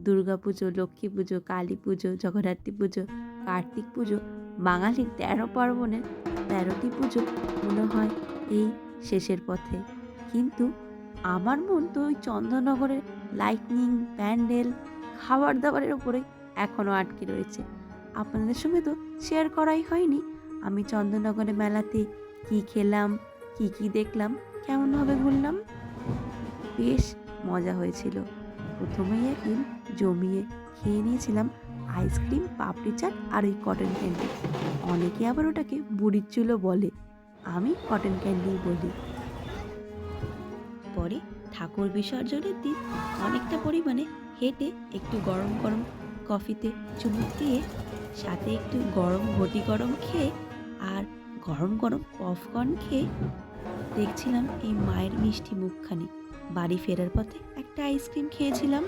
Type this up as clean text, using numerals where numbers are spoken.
দুর্গা পুজো, লক্ষ্মী পুজো, কালী পুজো, জগদ্ধাত্রী পুজো, কার্তিক পুজো, বাঙালির ১৩ পার্বণের ১৩টি পুজো মনে হয় এই শেষের পথে। কিন্তু আমার মন তো ওই চন্দননগরের লাইটনিং, প্যান্ডেল, খাবার দাবারের ওপরেই এখনও আটকে রয়েছে। আপনাদের সঙ্গে তো শেয়ার করাই হয়নি আমি চন্দননগরের মেলাতে কী খেলাম, কী দেখলাম, কেমনভাবে ঘুরলাম। বেশ মজা হয়েছিল। প্রথমেই একদিন জমিয়ে খেয়ে নিয়েছিলাম আইসক্রিম, পাপড়ি চাট আর ওই কটন ক্যান্ডি। অনেকে আবার ওটাকে বুড়ির চুলও বলে, আমি কটন ক্যান্ডিই বলি। পরে ঠাকুর বিসর্জনের দিন অনেকটা পরিমাণে হেঁটে একটু গরম গরম কফিতে চুমুক দিয়ে, সাথে একটু গরম ঘটি গরম খেয়ে আর গরম গরম পপকর্ন খেয়ে দেখছিলাম এই মায়ের মিষ্টি মুখখানি। বাড়ি ফেরার পথে একটা আইসক্রিম খেয়েছিলাম।